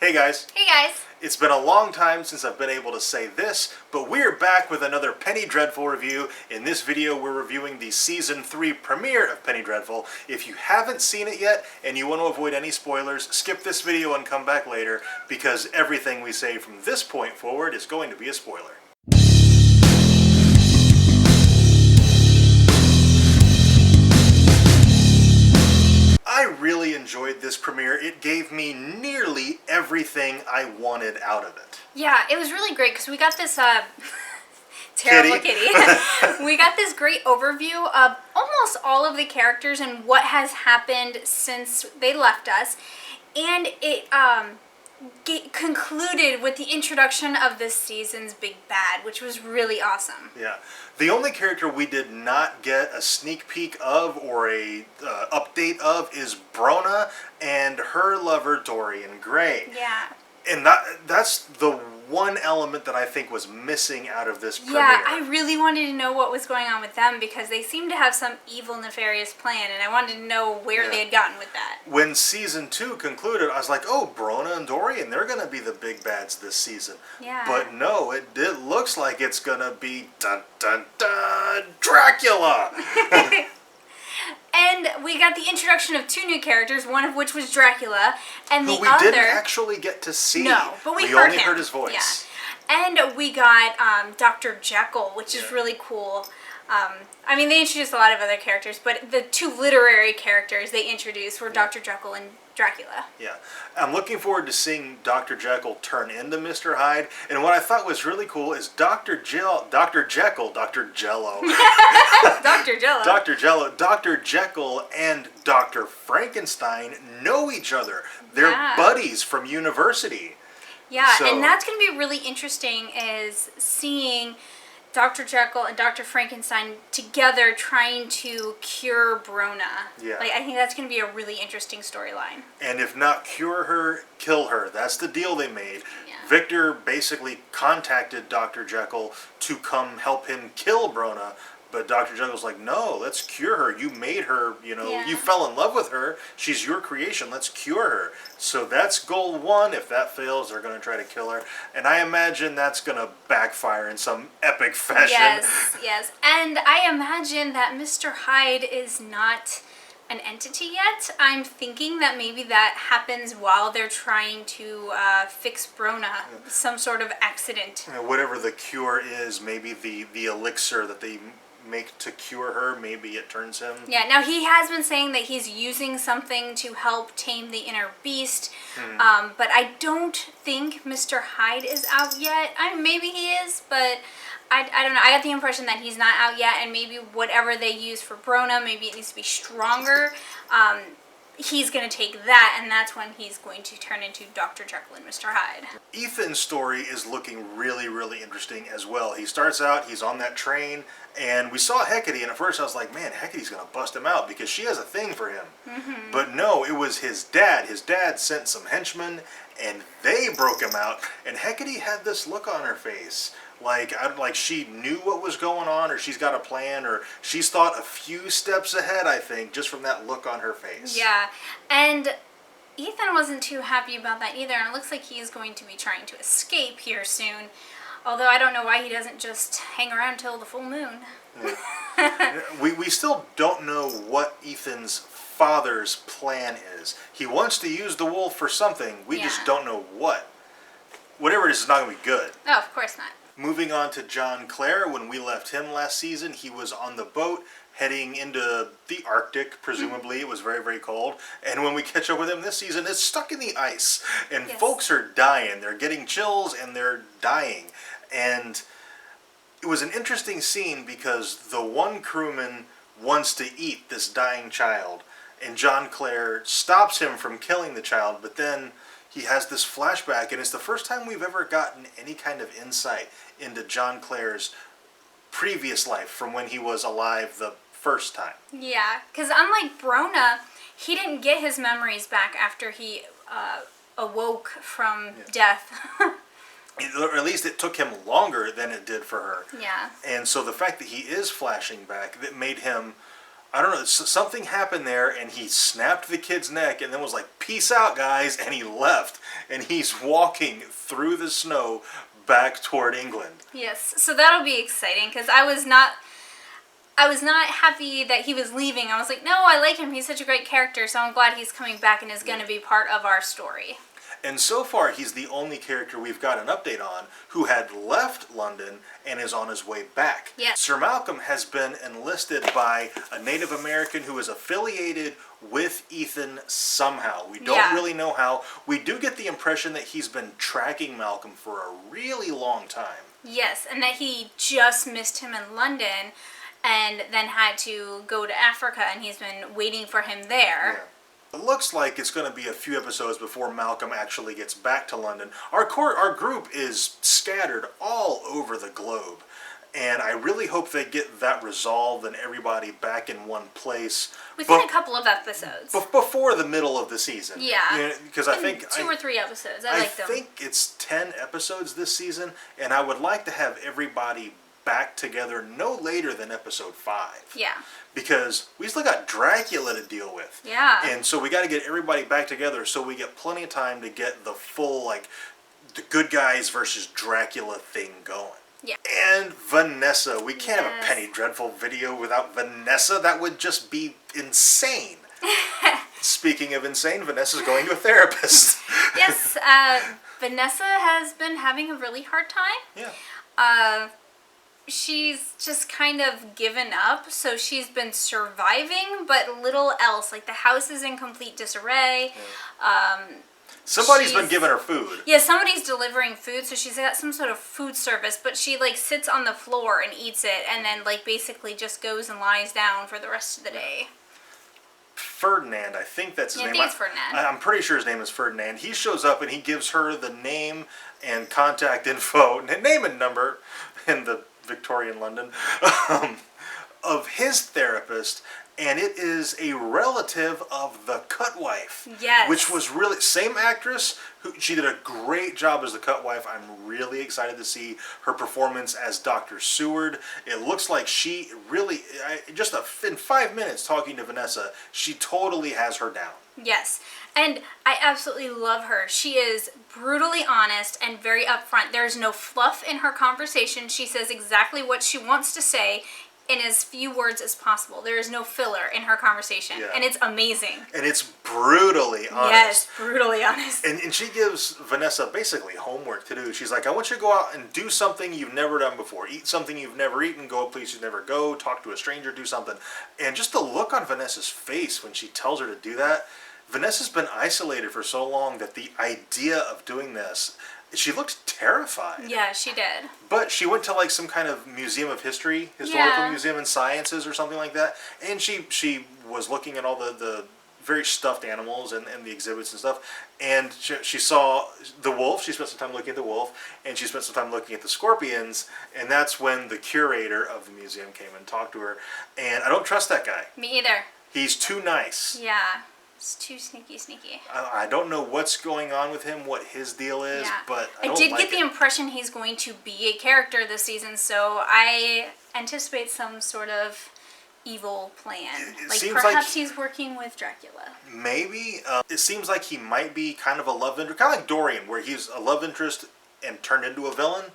Hey guys. Hey guys. It's been a long time since I've been able to say this, but we're back with another Penny Dreadful review. In this video, we're reviewing the Season 3 premiere of Penny Dreadful. If you haven't seen it yet, and you want to avoid any spoilers, skip this video and come back later, because everything we say from this point forward is going to be a spoiler. I really enjoyed this premiere. It gave me nearly everything I wanted out of it. Yeah, it was really great because we got this terrible kitty. We got this great overview of almost all of the characters and what has happened since they left us, and it concluded with the introduction of this season's big bad, which was really awesome. Yeah. The only character we did not get a sneak peek of or a update of is Brona and her lover Dorian Gray. Yeah. And that's the one element that I think was missing out of this premiere. Yeah, I really wanted to know what was going on with them because they seemed to have some evil, nefarious plan, and I wanted to know where they had gotten with that. When Season 2 concluded, I was like, oh, Brona and Dorian, they're going to be the big bads this season. Yeah. But no, it looks like it's going to be dun dun dun Dracula! And we got the introduction of two new characters, one of which was Dracula, and the Who we other... didn't actually get to see. No, but we only him. heard his voice. Yeah. And we got Dr. Jekyll, which is really cool. I mean, they introduced a lot of other characters, but the two literary characters they introduced were Dr. Jekyll and Dracula. Yeah. I'm looking forward to seeing Dr. Jekyll turn into Mr. Hyde. And what I thought was really cool is Dr. Jekyll, Dr. Jello. Dr. Jello. Dr. Jekyll and Dr. Frankenstein know each other. They're buddies from university. Yeah, and that's going to be really interesting is seeing Dr. Jekyll and Dr. Frankenstein together trying to cure Brona. Yeah. Like, I think that's going to be a really interesting storyline. And if not cure her, kill her. That's the deal they made. Yeah. Victor basically contacted Dr. Jekyll to come help him kill Brona. But Dr. Jekyll's like, no, let's cure her. You made her, you fell in love with her. She's your creation. Let's cure her. So that's goal one. If that fails, they're going to try to kill her. And I imagine that's going to backfire in some epic fashion. Yes. And I imagine that Mr. Hyde is not an entity yet. I'm thinking that maybe that happens while they're trying to fix Brona. Some sort of accident. Whatever the cure is, maybe the elixir that they make to cure her, maybe it turns him. Yeah, now he has been saying that he's using something to help tame the inner beast, but I don't think Mr. Hyde is out yet. Maybe he is, but I don't know. I got the impression that he's not out yet, and maybe whatever they use for Brona, maybe it needs to be stronger. He's going to take that, and that's when he's going to turn into Dr. Jekyll and Mr. Hyde. Ethan's story is looking really, really interesting as well. He starts out, he's on that train, and we saw Hecate, and at first I was like, man, Hecate's going to bust him out because she has a thing for him. Mm-hmm. But no, it was his dad. His dad sent some henchmen, and they broke him out, and Hecate had this look on her face. Like she knew what was going on, or she's got a plan, or she's thought a few steps ahead, I think, just from that look on her face. Yeah, and Ethan wasn't too happy about that either, and it looks like he's going to be trying to escape here soon. Although I don't know why he doesn't just hang around till the full moon. Yeah. we still don't know what Ethan's father's plan is. He wants to use the wolf for something, we just don't know what. Whatever it is not going to be good. Oh, of course not. Moving on to John Clare, when we left him last season, he was on the boat heading into the Arctic, presumably. It was very, very cold. And when we catch up with him this season, it's stuck in the ice. And folks are dying. They're getting chills and they're dying. And it was an interesting scene because the one crewman wants to eat this dying child. And John Clare stops him from killing the child, but then he has this flashback, and it's the first time we've ever gotten any kind of insight into John Clare's previous life from when he was alive the first time. Yeah, because unlike Brona, he didn't get his memories back after he awoke from death. Or at least it took him longer than it did for her. Yeah. And so the fact that he is flashing back, that made him I don't know, something happened there, and he snapped the kid's neck and then was like, peace out, guys, and he left. And he's walking through the snow back toward England. Yes, so that'll be exciting, because I was not happy that he was leaving. I was like, no, I like him. He's such a great character, so I'm glad he's coming back and is going to be part of our story. And so far, he's the only character we've got an update on who had left London and is on his way back. Yes. Sir Malcolm has been enlisted by a Native American who is affiliated with Ethan somehow. We don't really know how. We do get the impression that he's been tracking Malcolm for a really long time. Yes, and that he just missed him in London and then had to go to Africa, and he's been waiting for him there. Yeah. It looks like it's going to be a few episodes before Malcolm actually gets back to London. Our group is scattered all over the globe, and I really hope they get that resolved and everybody back in one place. Within a couple of episodes. Before the middle of the season. Yeah. Because I think... 2 or 3 episodes. I like them. I think it's 10 episodes this season, and I would like to have everybody back together no later than episode 5. Yeah. Because we still got Dracula to deal with. Yeah. And so we got to get everybody back together so we get plenty of time to get the full, like, the good guys versus Dracula thing going. Yeah. And Vanessa. We can't have a Penny Dreadful video without Vanessa. That would just be insane. Speaking of insane, Vanessa's going to a therapist. Yes. Vanessa has been having a really hard time. Yeah. She's just kind of given up, so she's been surviving, but little else. Like, the house is in complete disarray. Yeah. Somebody's been giving her food. Yeah, somebody's delivering food, so she's got some sort of food service, but she, like, sits on the floor and eats it, and then, like, basically just goes and lies down for the rest of the day. Ferdinand, I think that's his name. I think it's Ferdinand. I'm pretty sure his name is Ferdinand. He shows up and he gives her the name and contact info, name and number in the Victorian London, of his therapist, and it is a relative of the Cutwife. Yes. Which was really, same actress, she did a great job as the Cutwife. I'm really excited to see her performance as Dr. Seward. It looks like she really, in 5 minutes talking to Vanessa, she totally has her down. Yes, and I absolutely love her. She is brutally honest and very upfront. There's no fluff in her conversation. She says exactly what she wants to say in as few words as possible. There is no filler in her conversation, and it's amazing. And it's brutally honest. Yes, brutally honest. And she gives Vanessa basically homework to do. She's like, I want you to go out and do something you've never done before. Eat something you've never eaten. Go a place you never go. Talk to a stranger. Do something. And just the look on Vanessa's face when she tells her to do that. Vanessa's been isolated for so long that the idea of doing this, she looked terrified. Yeah, she did. But she went to like some kind of museum of history, historical museum and sciences or something like that. And she was looking at all the very stuffed animals and the exhibits and stuff. And she saw the wolf. She spent some time looking at the wolf. And she spent some time looking at the scorpions. And that's when the curator of the museum came and talked to her. And I don't trust that guy. Me either. He's too nice. Yeah. It's too sneaky. I don't know what's going on with him, what his deal is, but I did get the impression he's going to be a character this season, so I anticipate some sort of evil plan. Perhaps he's working with Dracula. Maybe. It seems like he might be kind of a love interest, kind of like Dorian, where he's a love interest and turned into a villain.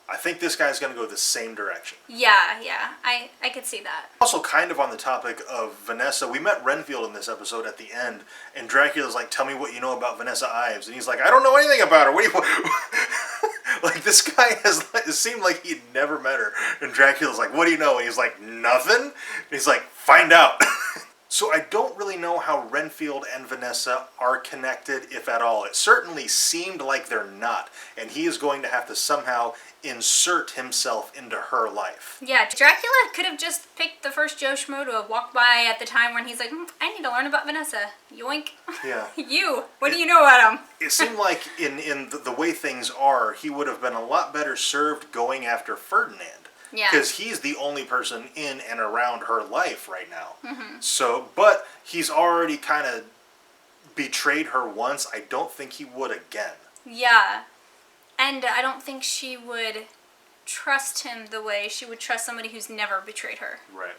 I think this guy's going to go the same direction. Yeah, I could see that. Also, kind of on the topic of Vanessa, we met Renfield in this episode at the end, and Dracula's like, tell me what you know about Vanessa Ives. And he's like, I don't know anything about her. What do you... Like, this guy it seemed like he'd never met her. And Dracula's like, what do you know? And he's like, nothing? And he's like, find out. So I don't really know how Renfield and Vanessa are connected, if at all. It certainly seemed like they're not. And he is going to have to somehow insert himself into her life. Yeah, Dracula could have just picked the first Joe Schmo to have walked by at the time when he's like, I need to learn about Vanessa. Yoink. Yeah. What do you know about him? It seemed like in the way things are, he would have been a lot better served going after Ferdinand. Yeah. Because he's the only person in and around her life right now. Mm-hmm. So, but he's already kind of betrayed her once. I don't think he would again. Yeah. And I don't think she would trust him the way she would trust somebody who's never betrayed her. Right.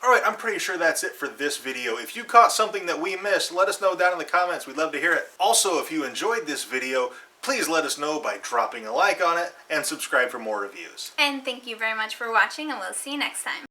Alright, I'm pretty sure that's it for this video. If you caught something that we missed, let us know down in the comments. We'd love to hear it. Also, if you enjoyed this video, please let us know by dropping a like on it and subscribe for more reviews. And thank you very much for watching, and we'll see you next time.